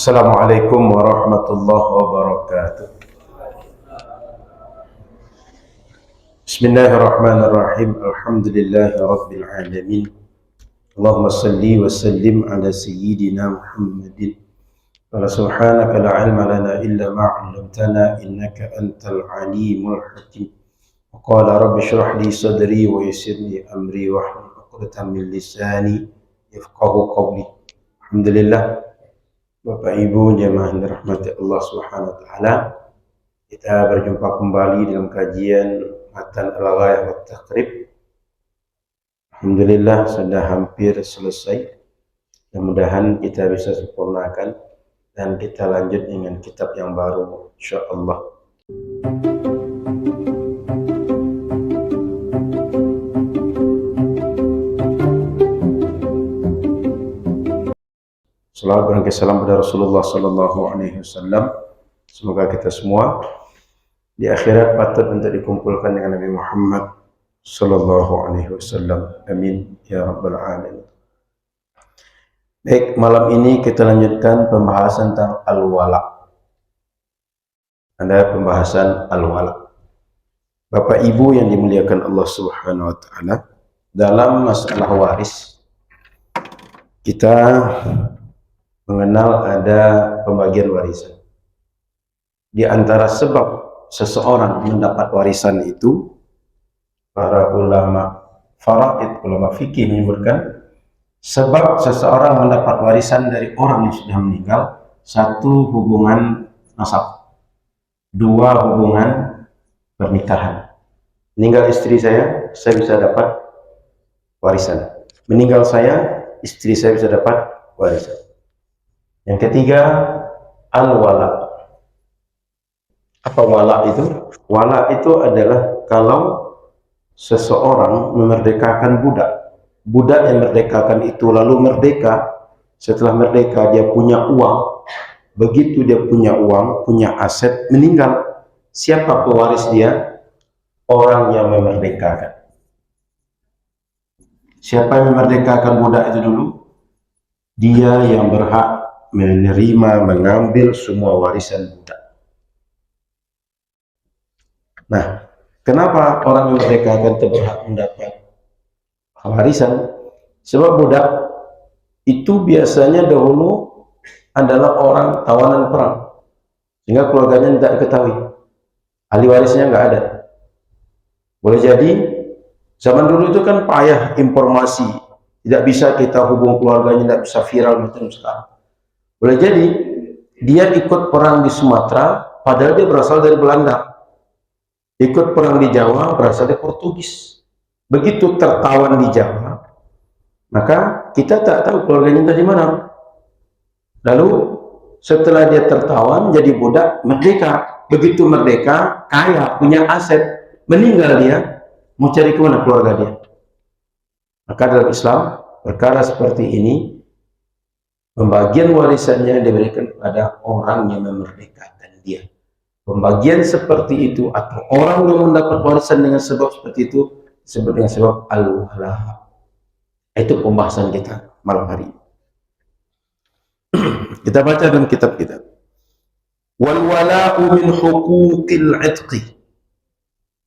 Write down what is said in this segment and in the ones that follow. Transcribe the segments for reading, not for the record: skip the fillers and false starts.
Assalamualaikum warahmatullahi wabarakatuh. Bismillahirrahmanirrahim. Alhamdulillahi rabbil alamin. Allahumma salli wa sallim ala sayyidina Muhammadin. Wa subhanaka la ilma lana illa ma 'allamtana innaka antal alimul hakim. Wa qala rabbi shrah li sadri wa yassir li amri wahlul 'uqdatam min lisani yafqahu qawli. Alhamdulillah, Bapak Ibu jemaah yang dirahmati Allah Subhanahu wa taala, kita berjumpa kembali dalam kajian Matan Al-Ghayah wa Taqrib. Alhamdulillah sudah hampir selesai. Mudah-mudahan kita bisa sempurnakan dan kita lanjut dengan kitab yang baru insyaallah. Salawat dan salam pada Rasulullah sallallahu alaihi wasallam. Semoga kita semua di akhirat patut untuk dikumpulkan dengan Nabi Muhammad sallallahu alaihi wasallam. Amin ya rabbal alamin. Baik, malam ini kita lanjutkan pembahasan tentang al-wala. Ada pembahasan al-wala. Bapak Ibu yang dimuliakan Allah Subhanahu wa taala, dalam masalah waris kita mengenal ada pembagian warisan. Di antara sebab seseorang mendapat warisan itu, para ulama faraid, ulama fikih menyebutkan sebab seseorang mendapat warisan dari orang yang sudah meninggal: satu, hubungan nasab; dua, hubungan pernikahan. Meninggal istri saya bisa dapat warisan. Meninggal saya, istri saya bisa dapat warisan. Yang ketiga, al-wala. Apa wala itu? Wala itu adalah kalau seseorang memerdekakan budak. Budak yang merdekakan itu lalu merdeka. Setelah merdeka dia punya uang. Begitu dia punya uang, punya aset, meninggal. Siapa pewaris dia? Orang yang memerdekakan. Siapa yang memerdekakan budak itu dulu? Dia yang berhak menerima, mengambil semua warisan budak. Nah, kenapa orang yang memerdekakan itu berhak mendapat warisan? Sebab budak itu biasanya dahulu adalah orang tawanan perang, sehingga keluarganya tidak diketahui, ahli warisnya nggak ada. Boleh jadi zaman dulu itu kan payah informasi, tidak bisa kita hubung keluarganya, tidak bisa viral macam sekarang. Boleh jadi dia ikut perang di Sumatera, padahal dia berasal dari Belanda. Ikut perang di Jawa, berasal dari Portugis. Begitu tertawan di Jawa, maka kita tak tahu keluarganya dari mana. Lalu setelah dia tertawan jadi budak, merdeka. Begitu merdeka, kaya, punya aset, meninggal dia, mau cari kemana keluarga dia? Maka dalam Islam, perkara seperti ini, pembagian warisannya diberikan kepada orang yang memerdekakan dia. Pembagian seperti itu atau orang yang mendapat warisan dengan sebab seperti itu disebut dengan sebab al-wala. Itu pembahasan kita malam hari ini. Kita baca dalam kitab kita. Wal wala'u min huquqil 'itqi.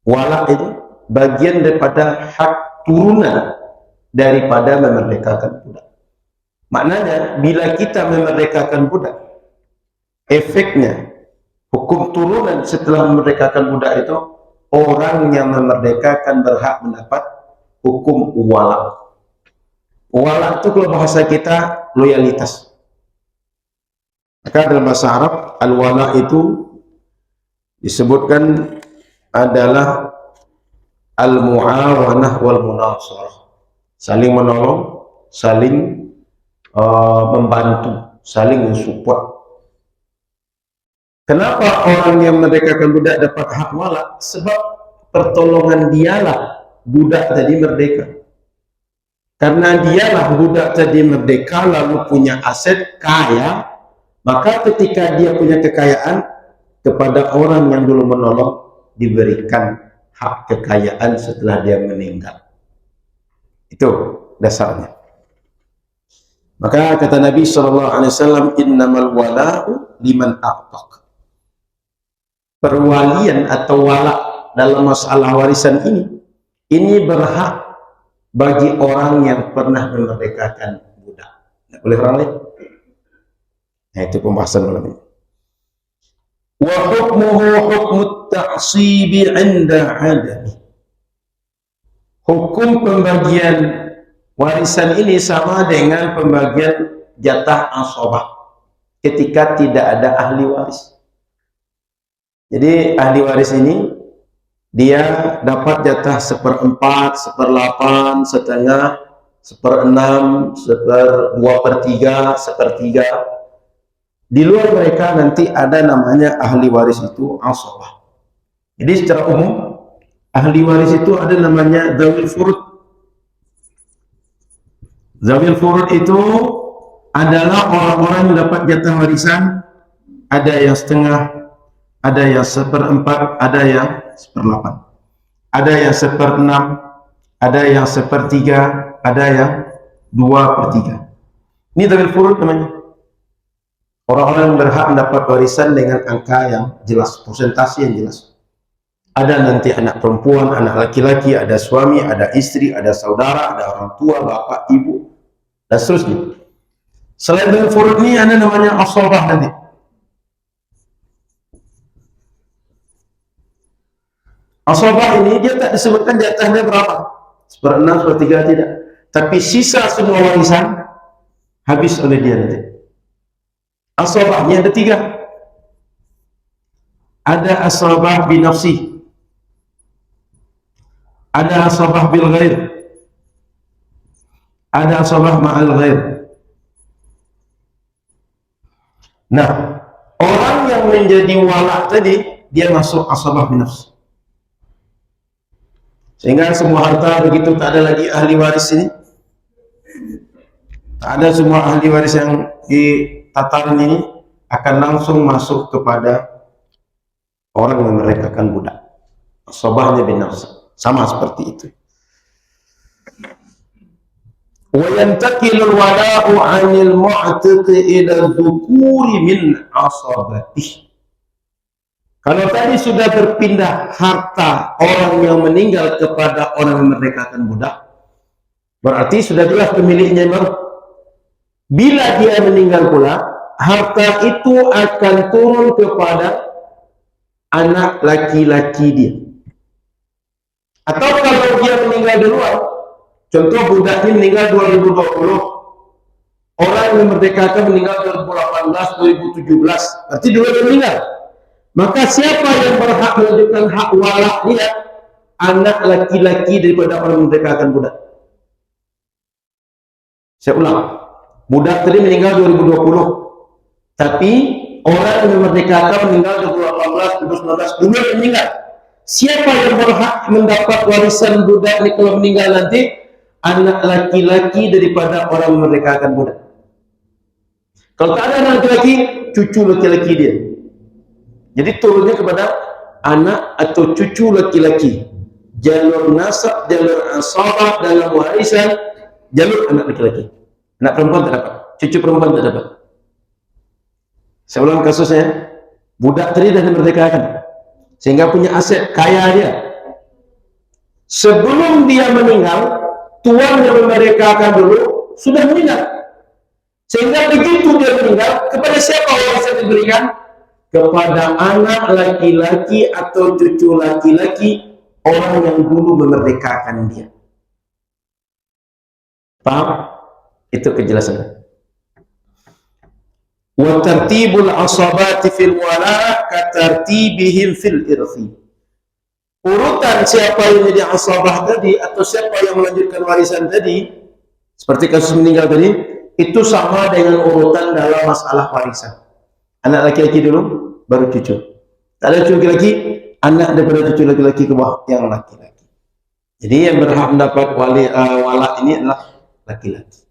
Wala itu bagian daripada hak turunan daripada memerdekakan budak. Maknanya bila kita memerdekakan budak, efeknya hukum turunan setelah memerdekakan budak itu, orang yang memerdekakan berhak mendapat hukum wala. Wala itu kalau bahasa kita loyalitas. Maka dalam bahasa Arab al-wala itu disebutkan adalah al-mu'awanah wal munasarah. Saling menolong, saling membantu, saling mensupport. Kenapa orang yang merdekakan budak dapat hak wala? Sebab pertolongan dialah budak tadi merdeka. Karena dialah budak tadi merdeka lalu punya aset, kaya, maka ketika dia punya kekayaan, kepada orang yang dulu menolong diberikan hak kekayaan setelah dia meninggal. Itu dasarnya. Maka kata Nabi SAW, innamal wala'u liman a'taq. Perwalian atau wala dalam masalah warisan ini berhak bagi orang yang pernah memerdekakan budak. Tidak boleh orang lain. Nah, itu pembahasan malam ini. Wa hukmuhu hukmut ta'sibi 'inda 'adami. Hukum pembagian warisan ini sama dengan pembagian jatah asabah ketika tidak ada ahli waris. Jadi ahli waris ini dia dapat jatah 1/4, 1/8, setengah, 1/6, 2/3, 1/3. Di luar mereka nanti ada namanya ahli waris itu asabah. Jadi secara umum ahli waris itu ada namanya zawil furud. Zawil furud itu adalah orang-orang yang dapat jatah warisan, ada yang setengah, ada yang 1/4, ada yang 1/8, ada yang 1/6, ada yang 1/3, ada yang 2/3. Ini zawil furud namanya. Orang-orang yang berhak mendapat warisan dengan angka yang jelas, persentase yang jelas. Ada nanti anak perempuan, anak laki-laki, ada suami, ada istri, ada saudara, ada orang tua, bapak, ibu, dan seterusnya. Selain dari furud ini ada namanya asabah nanti. Asabah ini dia tak disebutkan jatahnya berapa, 1/6, 1/3 tidak. Tapi sisa semua warisan habis oleh dia nanti. Asabahnya ada 3. Ada asabah binafsi, ada asabah bil ghair, ada asabah ma'al ghair. Nah, orang yang menjadi wala tadi dia masuk asabah binafsi. Sehingga semua harta begitu tak ada lagi ahli waris ini, tak ada semua ahli waris yang di tataran ini, akan langsung masuk kepada orang yang memerdekakan budak. Asabahnya binafsi. Sama seperti itu. Wa yantaqilu al-wala'u 'anil mu'tiqi ila dzukuri min asabatihi. Kalau tadi sudah berpindah harta orang yang meninggal kepada orang yang memerdekakan budak, berarti sudah jelas pemiliknya baru. Bila dia meninggal pula, harta itu akan turun kepada anak laki-laki dia. Atau kalau dia meninggal duluan, contoh budak ini meninggal 2020, orang yang memerdekakan meninggal 2018, 2017, berarti dua dia meninggal. Maka siapa yang berhak menunjukkan hak wala dia? Anak laki-laki daripada orang yang memerdekakan budak. Saya ulang, budak tadi meninggal 2020, tapi orang yang memerdekakan meninggal 2018, 2019, dua dia meninggal. Siapa yang berhak mendapat warisan budak ini kalau meninggal nanti? Anak laki-laki daripada orang yang memerdekakan budak. Kalau tak ada anak laki-laki, cucu laki-laki dia. Jadi turunnya kepada anak atau cucu laki-laki. Jalur nasab, jalur asabah dalam warisan, jalur anak laki-laki. Anak perempuan tak dapat, cucu perempuan tak dapat. Saya ulang kasusnya, budak tadi dah dimerdekakan, sehingga punya aset, kaya dia. Sebelum dia meninggal, tuan yang memerdekakan dulu sudah meninggal. Sehingga begitu dia meninggal, kepada siapa warisan diberikan? Kepada anak laki-laki atau cucu laki-laki orang yang dulu memerdekakan dia. Paham? Itu kejelasannya. Wa tartibul asabati fil wala ka tartibihim fil irthi. Urutan siapa yang jadi asabah tadi atau siapa yang melanjutkan warisan tadi, seperti kasus meninggal tadi, itu sama dengan urutan dalam masalah warisan. Anak laki-laki dulu, baru cucu. Tak ada cucu laki-laki, anak daripada cucu laki-laki ke bawah yang laki-laki. Jadi yang berhak mendapat wala ini adalah laki-laki,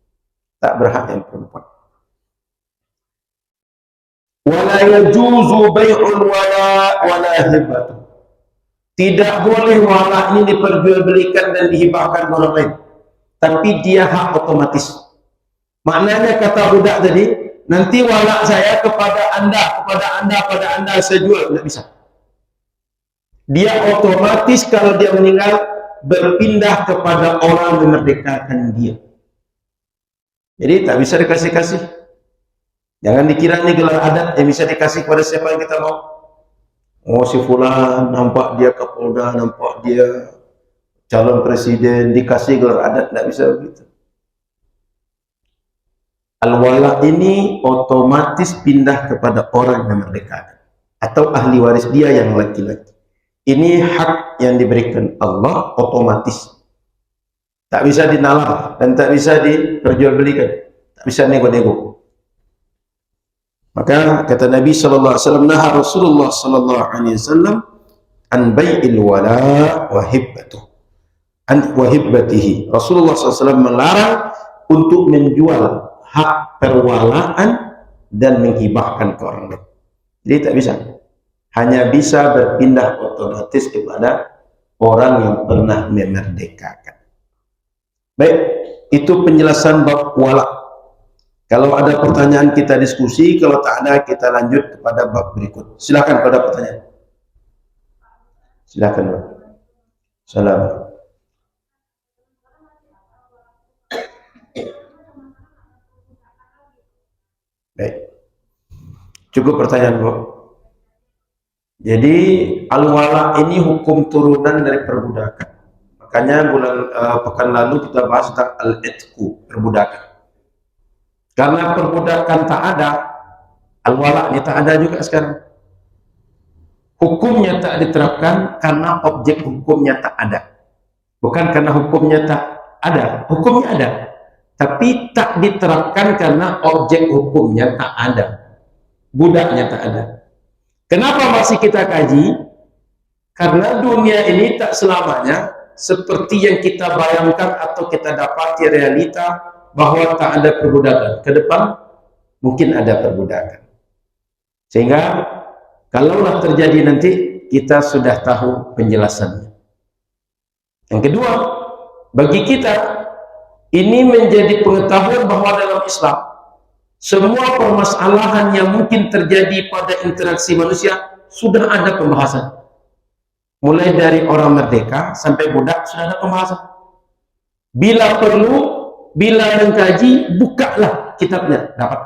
tak berhak yang perempuan. Wala yajuzu bai'ul wala wala hibatu. Tidak boleh wala ini diperjualbelikan dan dihibahkan orang lain, tapi dia hak otomatis. Maknanya kata budak tadi, nanti wala saya kepada anda saya jual. Tidak bisa. Dia otomatis kalau dia meninggal berpindah kepada orang yang memerdekakan dia. Jadi tak bisa dikasih-kasih. Jangan dikira ini gelar adat yang bisa dikasih kepada siapa yang kita mau. Oh si fulan, nampak dia Kapolda, nampak dia calon presiden, dikasih gelar adat. Tidak bisa begitu. Al-wala ini otomatis pindah kepada orang yang memerdekakan atau ahli waris dia yang laki-laki. Ini hak yang diberikan Allah otomatis. Tak bisa dinalar dan tak bisa diperjualbelikan. Tak bisa nego-nego. Maka kata Nabi sallallahu alaihi wasallam, nah Rasulullah sallallahu alaihi wasallam an bai'il wala wa hibbatuh. An wa hibbatihi. Rasulullah sallallahu alaihi wasallam melarang untuk menjual hak perwalaan dan menghibahkan ke orang lain. Jadi tak bisa. Hanya bisa berpindah otomatis kepada orang yang pernah memerdekakan. Baik, itu penjelasan bab wala. Kalau ada pertanyaan kita diskusi, kalau tak ada kita lanjut kepada bab berikut. Silakan kalau ada pertanyaan. Silakan, Pak. Salam. Baik. Cukup pertanyaan, Bu. Jadi al-wala ini hukum turunan dari perbudakan. Makanya pekan lalu kita bahas tentang al-itqu, perbudakan. Karena perbudakan tak ada, al-wala ini tak ada juga sekarang. Hukumnya tak diterapkan karena objek hukumnya tak ada. Bukan karena hukumnya tak ada, hukumnya ada. Tapi tak diterapkan karena objek hukumnya tak ada. Budaknya tak ada. Kenapa masih kita kaji? Karena dunia ini tak selamanya seperti yang kita bayangkan atau kita dapati realita bahwa tak ada perbudakan. Ke depan mungkin ada perbudakan. Sehingga kalaulah terjadi nanti kita sudah tahu penjelasannya. Yang kedua, bagi kita ini menjadi pengetahuan bahwa dalam Islam semua permasalahan yang mungkin terjadi pada interaksi manusia sudah ada pembahasan. Mulai dari orang merdeka sampai budak sudah ada pembahasan. Bila perlu, bila mengkaji, bukalah kitabnya, dapat.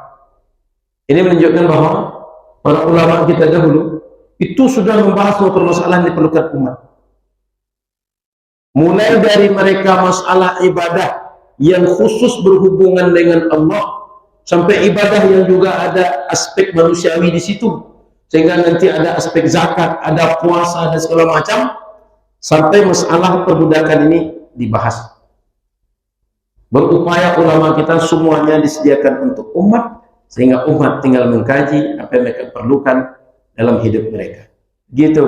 Ini menunjukkan bahwa para ulama kita dahulu itu sudah membahas semua permasalahan yang diperlukan umat. Mulai dari mereka masalah ibadah yang khusus berhubungan dengan Allah, sampai ibadah yang juga ada aspek manusiawi di situ, sehingga nanti ada aspek zakat, ada puasa dan segala macam, sampai masalah perbudakan ini dibahas. Berupaya ulama kita semuanya disediakan untuk umat, sehingga umat tinggal mengkaji apa yang mereka perlukan dalam hidup mereka. Gitu.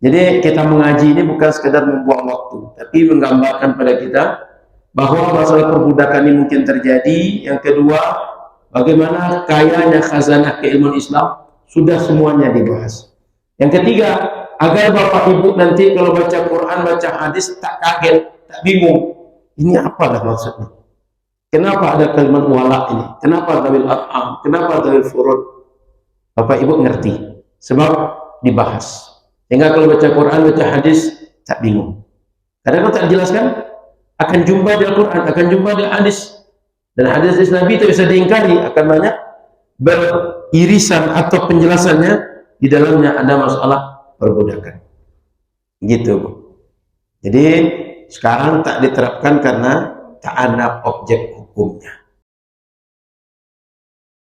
Jadi kita mengaji ini bukan sekedar membuang waktu, tapi menggambarkan pada kita bahwa masalah perbudakan ini mungkin terjadi. Yang kedua, bagaimana kayanya khazanah keilmuan Islam sudah semuanya dibahas. Yang ketiga, agar Bapak Ibu nanti kalau baca Quran, baca hadis tak kaget, tak bingung. Ini apalah maksudnya? Kenapa ada kalimat wala ini? Kenapa tawil arham? Kenapa tawil furud? Bapak Ibu ngerti sebab dibahas. Sehingga kalau baca Quran, baca hadis tak bingung. Karena kalau tak dijelaskan, akan jumpa di Al-Quran, akan jumpa di hadis. Dan hadis Nabi itu bisa diingkari, akan banyak beririsan atau penjelasannya di dalamnya ada masalah perbudakan. Gitu, Bu. Jadi sekarang tak diterapkan karena tak ada objek hukumnya.